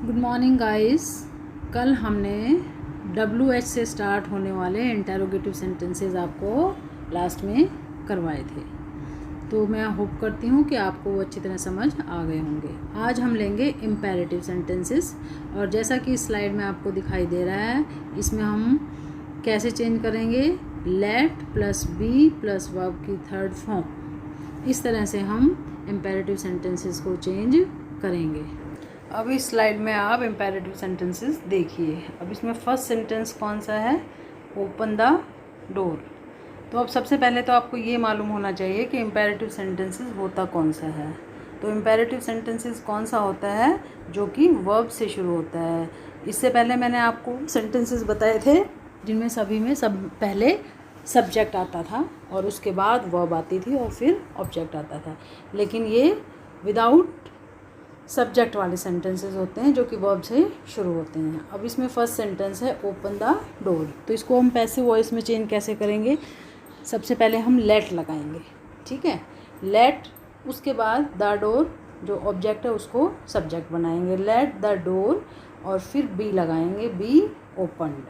Good morning guys. कल हमने WH से स्टार्ट होने वाले इंटेरोगेटिव सेंटेंसेस आपको लास्ट में करवाए थे, तो मैं होप करती हूँ कि आपको वो अच्छी तरह समझ आ गए होंगे। आज हम लेंगे इम्पेरेटिव सेंटेंसेस, और जैसा कि इस स्लाइड में आपको दिखाई दे रहा है, इसमें हम कैसे चेंज करेंगे let plus be plus verb की थर्ड फॉर्म। इस तरह से हम इम्पेरेटिव सेंटेंसेस को चेंज करेंगे। अब इस स्लाइड में आप इम्पेरेटिव सेंटेंसेस देखिए। अब इसमें फर्स्ट सेंटेंस कौन सा है, ओपन द डोर। तो अब सबसे पहले तो आपको ये मालूम होना चाहिए कि इम्पेरेटिव सेंटेंसेस होता कौन सा है। तो इम्पेरेटिव सेंटेंसेस कौन सा होता है जो कि वर्ब से शुरू होता है। इससे पहले मैंने आपको सेंटेंसेस बताए थे जिनमें सभी में सब पहले सब्जेक्ट आता था और उसके बाद वर्ब आती थी और फिर ऑब्जेक्ट आता था, लेकिन ये विदाउट सब्जेक्ट वाले सेंटेंसेस होते हैं जो कि वर्ब से शुरू होते हैं। अब इसमें फर्स्ट सेंटेंस है ओपन द डोर। तो इसको हम पैसिव वॉइस में चेंज कैसे करेंगे, सबसे पहले हम लेट लगाएंगे, ठीक है। लेट, उसके बाद द डोर जो ऑब्जेक्ट है उसको सब्जेक्ट बनाएंगे, लेट द डोर, और फिर बी लगाएंगे, बी ओपनड।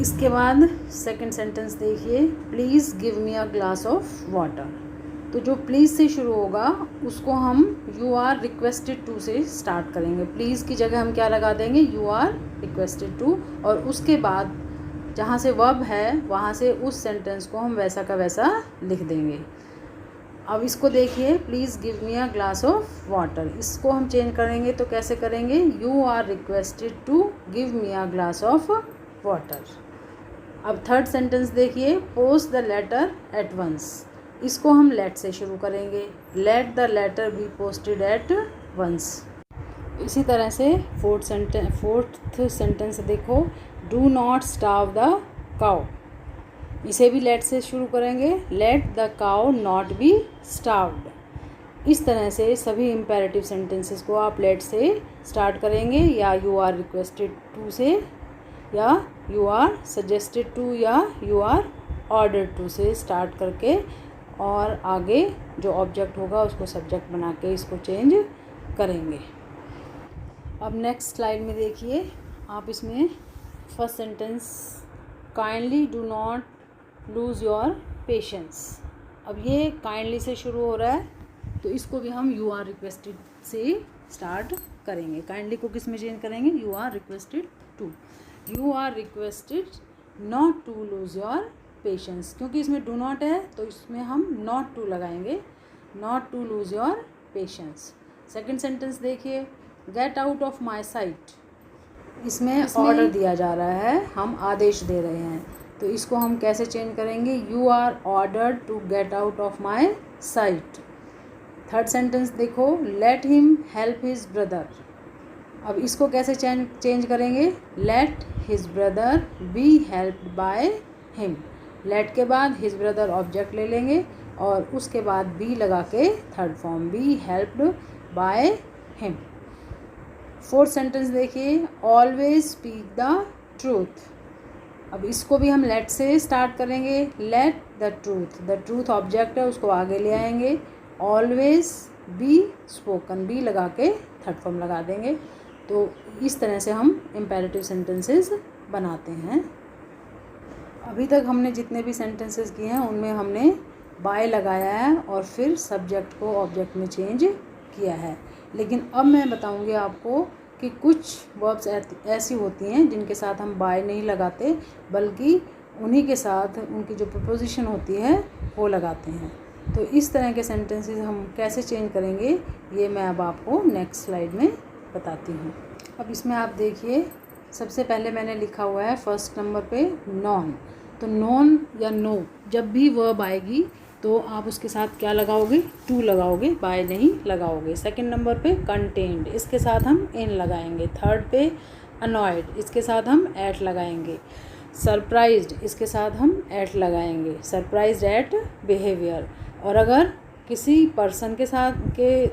इसके बाद सेकंड सेंटेंस देखिए, please give me a glass of water. तो जो प्लीज़ से शुरू होगा उसको हम यू आर रिक्वेस्टेड टू से स्टार्ट करेंगे। प्लीज़ की जगह हम क्या लगा देंगे, यू आर रिक्वेस्टेड टू, और उसके बाद जहाँ से वर्ब है वहाँ से उस सेंटेंस को हम वैसा का वैसा लिख देंगे। अब इसको देखिए, please give me a glass of water, इसको हम चेंज करेंगे तो कैसे करेंगे, you are requested to give me a glass of water. अब थर्ड सेंटेंस देखिए, post the letter at once, इसको हम लेट से शुरू करेंगे, let the letter be posted at once. इसी तरह से फोर्थ सेंटेंस देखो, do not starve the cow, इसे भी लेट से शुरू करेंगे, let the cow not be starved. इस तरह से सभी इम्पेरेटिव सेंटेंसेस को आप लेट से स्टार्ट करेंगे, या यू आर रिक्वेस्टेड टू से, या यू आर सजेस्टेड टू, या यू आर ऑर्डर्ड टू से स्टार्ट करके, और आगे जो ऑब्जेक्ट होगा उसको सब्जेक्ट बना के इसको चेंज करेंगे। अब नेक्स्ट स्लाइड में देखिए आप, इसमें first sentence, kindly do not lose your patience. अब ये काइंडली से शुरू हो रहा है, तो इसको भी हम यू आर रिक्वेस्टेड से स्टार्ट करेंगे। काइंडली को किस में चेंज करेंगे, you are requested to, you are requested not to lose your patience, क्योंकि इसमें डू नॉट है तो इसमें हम नॉट टू लगाएंगे, not to lose your patience. Second sentence देखिए, get out of my sight, इसमें ऑर्डर दिया जा रहा है, हम आदेश दे रहे हैं, तो इसको हम कैसे चेंज करेंगे, you are ordered to get out of my sight. Third sentence देखो, let him help his brother. अब इसको कैसे चेंज करेंगे, let his brother be helped by him. Let के बाद हिज ब्रदर ऑब्जेक्ट ले लेंगे और उसके बाद बी लगा के third form, B helped by him. Fourth sentence देखिए, ऑलवेज स्पीक द ट्रूथ। अब इसको भी हम लेट से स्टार्ट करेंगे, लेट द ट्रूथ ऑब्जेक्ट है उसको आगे ले आएंगे, ऑलवेज बी स्पोकन, बी लगा के थर्ड फॉर्म लगा देंगे। तो इस तरह से हम इम्पेरेटिव सेंटेंसेस बनाते हैं। अभी तक हमने जितने भी सेंटेंसेस किए हैं उनमें हमने बाय लगाया है और फिर सब्जेक्ट को ऑब्जेक्ट में चेंज किया है, लेकिन अब मैं बताऊंगी आपको कि कुछ वर्ब्स ऐसी होती हैं जिनके साथ हम बाय नहीं लगाते, बल्कि उन्हीं के साथ उनकी जो प्रपोजिशन होती है वो लगाते हैं। तो इस तरह के सेंटेंसेस हम कैसे चेंज करेंगे ये मैं अब आपको नेक्स्ट स्लाइड में बताती हूँ। अब इसमें आप देखिए, सबसे पहले मैंने लिखा हुआ है फर्स्ट नंबर पे नॉन। तो नॉन या नो जब भी वर्ब आएगी तो आप उसके साथ क्या लगाओगे, टू लगाओगे, बाय नहीं लगाओगे। सेकंड नंबर पे कंटेन्ड, इसके साथ हम इन लगाएंगे। थर्ड पे अनॉयड, इसके साथ हम एट लगाएंगे। सरप्राइज्ड, इसके साथ हम एट लगाएंगे, सरप्राइज्ड एट बिहेवियर। और अगर किसी पर्सन के साथ के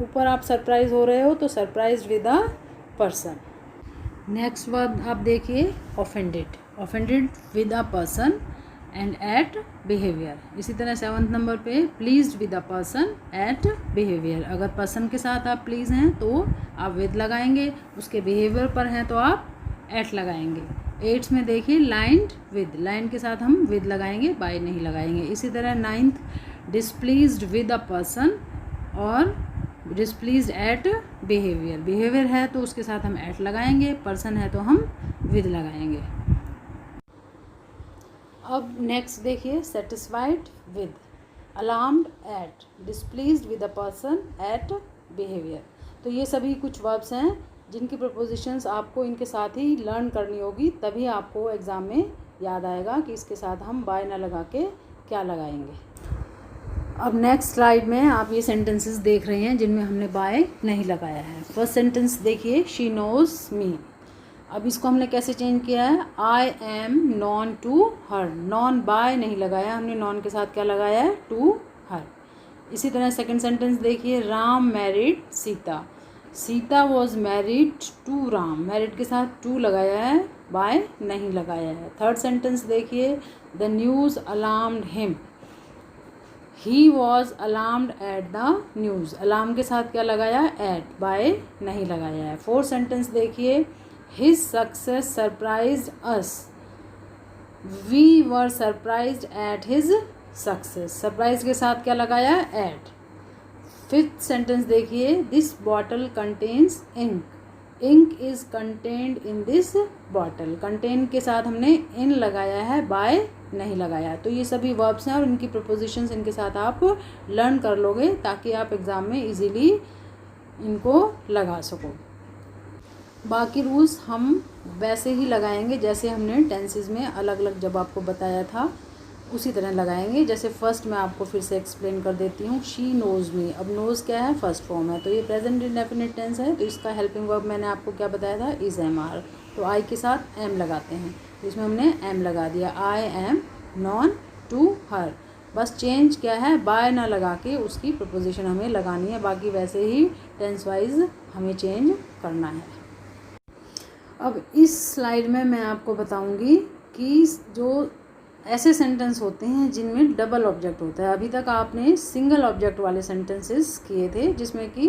ऊपर आप सरप्राइज हो रहे हो तो surprised with a person. Next verb आप देखिए, offended, offended with a person. And at behaviour. इसी तरह 7th नंबर पे pleased with the person at behaviour. अगर पर्सन के साथ आप प्लीज़ हैं तो आप विद लगाएंगे, उसके बिहेवियर पर हैं तो आप एट लगाएंगे। 8th में देखिए लाइंड विद, लाइन के साथ हम विद लगाएंगे, बाय नहीं लगाएंगे। इसी तरह 9th डिसप्लीज्ड विद अ पर्सन और डिसप्लीज्ड एट बिहेवियर। बिहेवियर है तो उसके साथ हम एट लगाएंगे, पर्सन है तो हम विद लगाएंगे। अब नेक्स्ट देखिए satisfied with, alarmed at, displeased with a person at behaviour. तो ये सभी कुछ वर्ब्स हैं जिनकी प्रपोजिशंस आपको इनके साथ ही लर्न करनी होगी, तभी आपको एग्ज़ाम में याद आएगा कि इसके साथ हम बाय ना लगा के क्या लगाएंगे। अब नेक्स्ट स्लाइड में आप ये सेंटेंसेस देख रहे हैं जिनमें हमने बाय नहीं लगाया है। फर्स्ट सेंटेंस देखिए, शी नोज मी। अब इसको हमने कैसे चेंज किया है, I am known to her, known by नहीं लगाया हमने, नॉन के साथ क्या लगाया है, टू हर। इसी तरह सेकंड सेंटेंस देखिए, Ram married Sita, Sita was married to Ram, married के साथ टू लगाया है, बाय नहीं लगाया है। थर्ड सेंटेंस देखिए, the news alarmed him, he was alarmed at the news, alarm के साथ क्या लगाया, एट, बाय नहीं लगाया है। फोर्थ सेंटेंस देखिए, his success surprised us, we were surprised at his success, surprise के साथ क्या लगाया, एट। फिफ्थ सेंटेंस देखिए, this bottle contains ink, ink is contained in this bottle, contain के साथ हमने इन लगाया है, बाय नहीं लगाया। तो ये सभी वर्ब्स हैं और इनकी प्रपोजिशंस इनके साथ आप लर्न कर लोगे ताकि आप एग्ज़ाम में इजीली इनको लगा सको। बाकी रूल्स हम वैसे ही लगाएंगे जैसे हमने टेंसेस में अलग अलग जब आपको बताया था उसी तरह लगाएंगे। जैसे फर्स्ट मैं आपको फिर से एक्सप्लेन कर देती हूँ, शी नोज मी। अब नोज क्या है, फर्स्ट फॉर्म है, तो ये प्रेजेंट इंडेफिनिट टेंस है, तो इसका हेल्पिंग वर्ब मैंने आपको क्या बताया था, इज एम आर, तो आई के साथ एम लगाते हैं, तो इसमें हमने एम लगा दिया, I am known to her. बस चेंज क्या है, बाय ना लगा के उसकी प्रपोजिशन हमें लगानी है, बाकी वैसे ही टेंस वाइज हमें चेंज करना है। अब इस स्लाइड में मैं आपको बताऊंगी कि जो ऐसे सेंटेंस होते हैं जिनमें डबल ऑब्जेक्ट होता है। अभी तक आपने सिंगल ऑब्जेक्ट वाले सेंटेंसेस किए थे जिसमें कि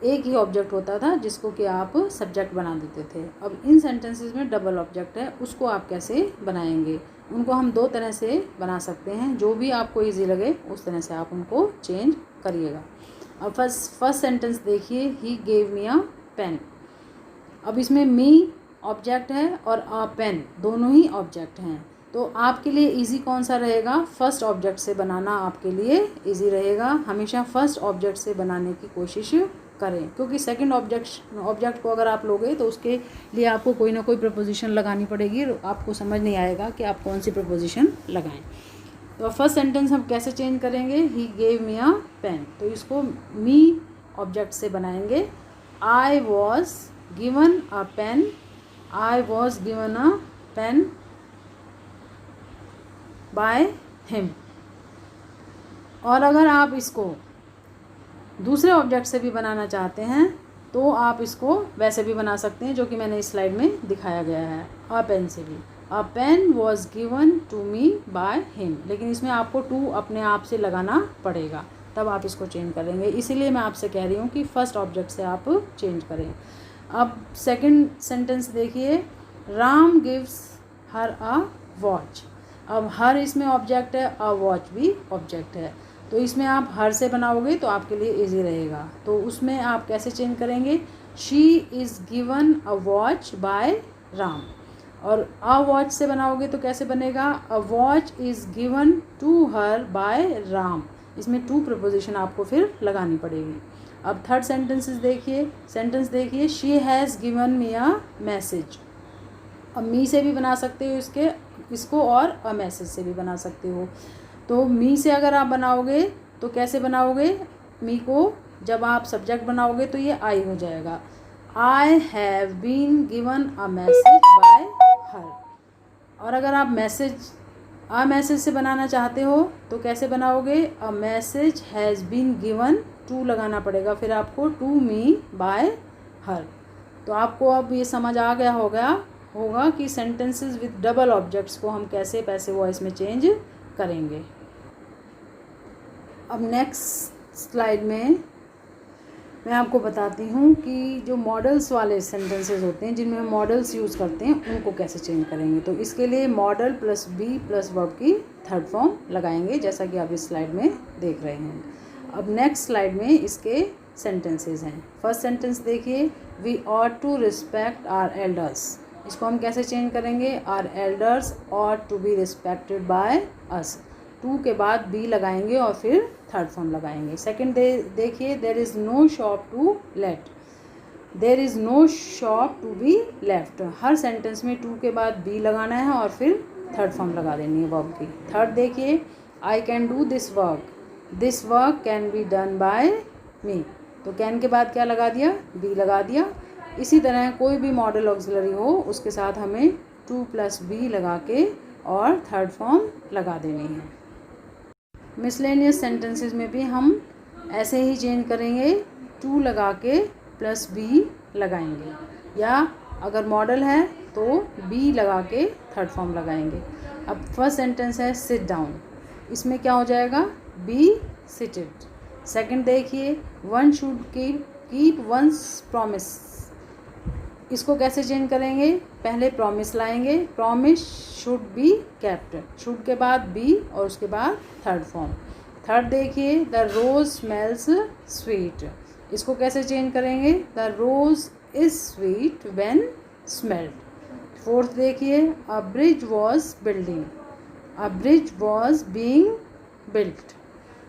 एक ही ऑब्जेक्ट होता था जिसको कि आप सब्जेक्ट बना देते थे। अब इन सेंटेंसेस में डबल ऑब्जेक्ट है, उसको आप कैसे बनाएंगे, उनको हम दो तरह से बना सकते हैं, जो भी आपको ईजी लगे उस तरह से आप उनको चेंज करिएगा। अब फर्स्ट सेंटेंस देखिए, he gave me a pen. अब इसमें मी ऑब्जेक्ट है और अ पेन दोनों ही ऑब्जेक्ट हैं, तो आपके लिए इजी कौन सा रहेगा, फर्स्ट ऑब्जेक्ट से बनाना आपके लिए इजी रहेगा। हमेशा फर्स्ट ऑब्जेक्ट से बनाने की कोशिश करें, क्योंकि सेकंड ऑब्जेक्ट को अगर आप लोगे तो उसके लिए आपको कोई ना कोई प्रपोजिशन लगानी पड़ेगी, आपको समझ नहीं आएगा कि आप कौन सी प्रपोजिशन लगाएं। तो फर्स्ट सेंटेंस हम कैसे चेंज करेंगे, he gave me a pen, तो इसको मी ऑब्जेक्ट से बनाएंगे। I was given a pen, I was given a pen by him. और अगर आप इसको दूसरे ऑब्जेक्ट से भी बनाना चाहते हैं तो आप इसको वैसे भी बना सकते हैं जो कि मैंने इस स्लाइड में दिखाया गया है, अ पेन से भी। A pen was given to me by him, लेकिन इसमें आपको टू अपने आप से लगाना पड़ेगा, तब आप इसको चेंज करेंगे। इसीलिए मैं आपसे कह रही हूँ कि फर्स्ट ऑब्जेक्ट से आप चेंज करें। अब सेकंड सेंटेंस देखिए, Ram gives her a watch. अब हर इसमें ऑब्जेक्ट है, अ वॉच भी ऑब्जेक्ट है, तो इसमें आप हर से बनाओगे तो आपके लिए इजी रहेगा। तो उसमें आप कैसे चेंज करेंगे, she is given a watch by Ram, और अ वॉच से बनाओगे तो कैसे बनेगा, a watch is given to her by Ram, इसमें टू प्रपोजिशन आपको फिर लगानी पड़ेगी। अब थर्ड सेंटेंस देखिए, she has given me a message. अब मी से भी बना सकते हो इसको और अ मैसेज से भी बना सकते हो। तो मी से अगर आप बनाओगे तो कैसे बनाओगे, मी को जब आप सब्जेक्ट बनाओगे तो ये आई हो जाएगा, I have been given a message by her. और अगर आप अ मैसेज से बनाना चाहते हो तो कैसे बनाओगे, a message has been given, to लगाना पड़ेगा फिर आपको, टू मी बाय हर। तो आपको अब ये समझ आ गया होगा कि सेंटेंसेस विद डबल ऑब्जेक्ट्स को हम कैसे पैसिव वॉइस में चेंज करेंगे। अब नेक्स्ट स्लाइड में मैं आपको बताती हूँ कि जो मॉडल्स वाले सेंटेंसेस होते हैं जिनमें हम मॉडल्स यूज़ करते हैं उनको कैसे चेंज करेंगे। तो इसके लिए modal plus be plus verb की थर्ड फॉर्म लगाएंगे, जैसा कि आप इस स्लाइड में देख रहे हैं। अब नेक्स्ट स्लाइड में इसके सेंटेंसेस हैं। फर्स्ट सेंटेंस देखिए, we ought to respect our elders. इसको हम कैसे चेंज करेंगे, our elders ought to be respected by us. To के बाद बी लगाएंगे और फिर थर्ड फॉर्म लगाएंगे। सेकंड देखिए, there is no shop to let, there is no shop to be left. हर सेंटेंस में टू के बाद बी लगाना है और फिर थर्ड फॉर्म लगा देनी है वर्ब की। थर्ड देखिए, I can do this work can be done by me. तो कैन के बाद क्या लगा दिया, बी लगा दिया। इसी तरह कोई भी मॉडल ऑक्सिलरी हो उसके साथ हमें टू प्लस बी लगा के और थर्ड फॉर्म लगा देनी है। मिसलेनियस सेंटेंसेस में भी हम ऐसे ही चेंज करेंगे, टू लगा के प्लस बी लगाएंगे, या अगर मॉडल है तो बी लगा के थर्ड फॉर्म लगाएंगे। अब फर्स्ट सेंटेंस है सिट डाउन, इसमें क्या हो जाएगा, बी सिटेड। सेकंड देखिए, one should keep one's promise. इसको कैसे चेंज करेंगे, पहले प्रॉमिस लाएंगे, promise should be kept, should के बाद बी और उसके बाद थर्ड फॉर्म। थर्ड देखिए, द रोज स्मेल्स स्वीट। इसको कैसे चेंज करेंगे, the rose is sweet when smelled. Fourth देखिए, a bridge was building, a bridge was being built.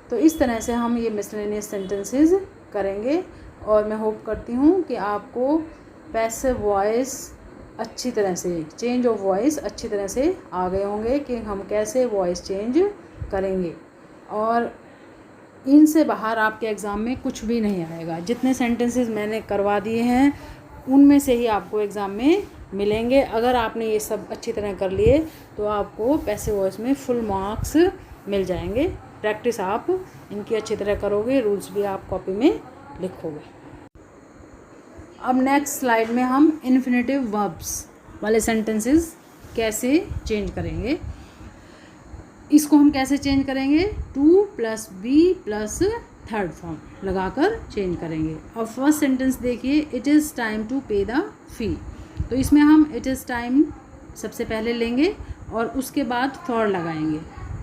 तो इस तरह से हम ये मिसलेनियस सेंटेंसेस करेंगे और मैं होप करती हूँ कि आपको पैसिव वॉइस अच्छी तरह से, चेंज ऑफ वॉइस अच्छी तरह से आ गए होंगे कि हम कैसे वॉइस चेंज करेंगे। और इनसे बाहर आपके एग्ज़ाम में कुछ भी नहीं आएगा। जितने सेंटेंसेस मैंने करवा दिए हैं उनमें से ही आपको एग्ज़ाम में मिलेंगे। अगर आपने ये सब अच्छी तरह कर लिए तो आपको पैसिव वॉइस में फुल मार्क्स मिल जाएंगे। प्रैक्टिस आप इनकी अच्छी तरह करोगे, रूल्स भी आप कॉपी में लिखोगे। अब नेक्स्ट स्लाइड में हम इन्फिनेटिव वर्ब्स वाले सेंटेंसेस कैसे चेंज करेंगे। इसको हम कैसे चेंज करेंगे, to plus be plus third form लगाकर चेंज करेंगे। अब फर्स्ट सेंटेंस देखिए, it is time to pay the fee. तो इसमें हम इट इज़ टाइम सबसे पहले लेंगे और उसके बाद फॉर लगाएंगे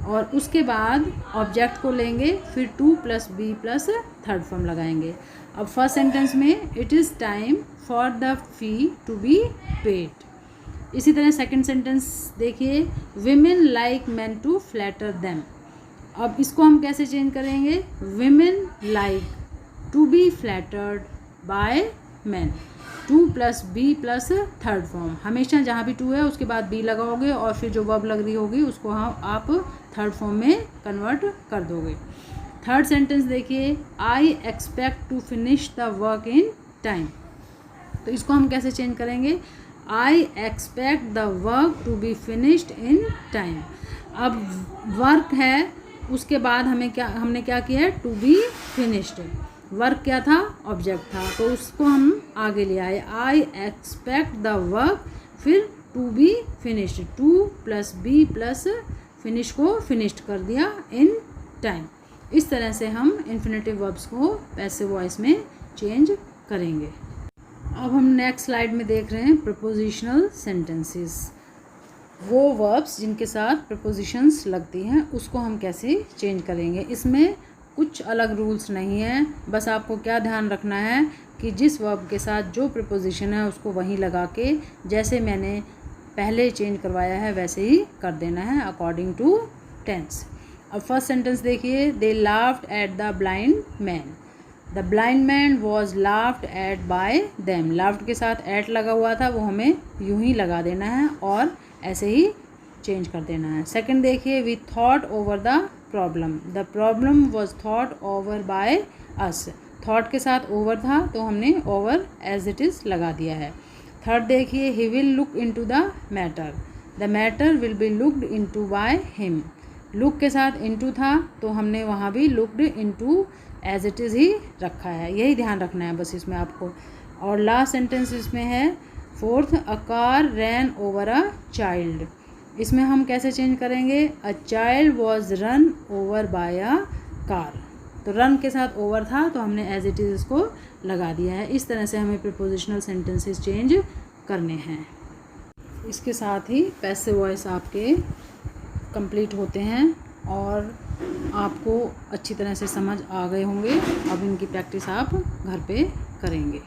और उसके बाद ऑब्जेक्ट को लेंगे, फिर to plus be plus third form लगाएंगे। अब फर्स्ट सेंटेंस में it is time for the fee to be paid. इसी तरह सेकंड सेंटेंस देखिए, women like man to flatter them. अब इसको हम कैसे चेंज करेंगे, women like to be flattered by man. To plus be plus third form, हमेशा जहाँ भी टू है उसके बाद बी लगाओगे और फिर जो वर्ब लग रही होगी उसको आप थर्ड फॉर्म में कन्वर्ट कर दोगे। थर्ड सेंटेंस देखिए, I expect to finish the work in time. तो इसको हम कैसे चेंज करेंगे, I expect the work to be finished in time. अब वर्क है उसके बाद हमने क्या किया है, टू बी फिनिश्ड। वर्क क्या था, ऑब्जेक्ट था, तो उसको हम आगे ले आए, आई एक्सपेक्ट द वर्क, फिर to be finished, to plus be plus finish को फिनिश्ड कर दिया इन टाइम। इस तरह से हम इन्फिनेटिव वर्ब्स को पैसिव वॉइस में चेंज करेंगे। अब हम नेक्स्ट स्लाइड में देख रहे हैं प्रपोजिशनल सेंटेंसेस। वो वर्ब्स जिनके साथ प्रपोजिशंस लगती हैं उसको हम कैसे चेंज करेंगे। इसमें कुछ अलग रूल्स नहीं है, बस आपको क्या ध्यान रखना है कि जिस वर्ब के साथ जो प्रपोजिशन है उसको वहीं लगा के, जैसे मैंने पहले चेंज करवाया है वैसे ही कर देना है अकॉर्डिंग टू टेंस। अब फर्स्ट सेंटेंस देखिए, they laughed at the blind man. The blind man was laughed at by them. Laughed के साथ एट लगा हुआ था, वो हमें यूं ही लगा देना है और ऐसे ही चेंज कर देना है। सेकंड देखिए, we thought over the problem. The problem was thought over by us. Thought के साथ ओवर था तो हमने ओवर एज इट इज़ लगा दिया है। थर्ड देखिए, he will look into the matter. The matter will be looked into by him. Look के साथ इनटू था तो हमने वहाँ भी looked into as it is ही रखा है, यही ध्यान रखना है बस इसमें आपको। और लास्ट सेंटेंस इसमें है, fourth, a car rain over a child, इसमें हम कैसे चेंज करेंगे, a child was run over by a car, तो रन के साथ ओवर था तो हमने एज इट इज़ इसको लगा दिया है। इस तरह से हमें प्रीपोजिशनल सेंटेंसेस चेंज करने हैं। इसके साथ ही पैसिव वॉइस आपके कंप्लीट होते हैं और आपको अच्छी तरह से समझ आ गए होंगे। अब इनकी प्रैक्टिस आप घर पे करेंगे।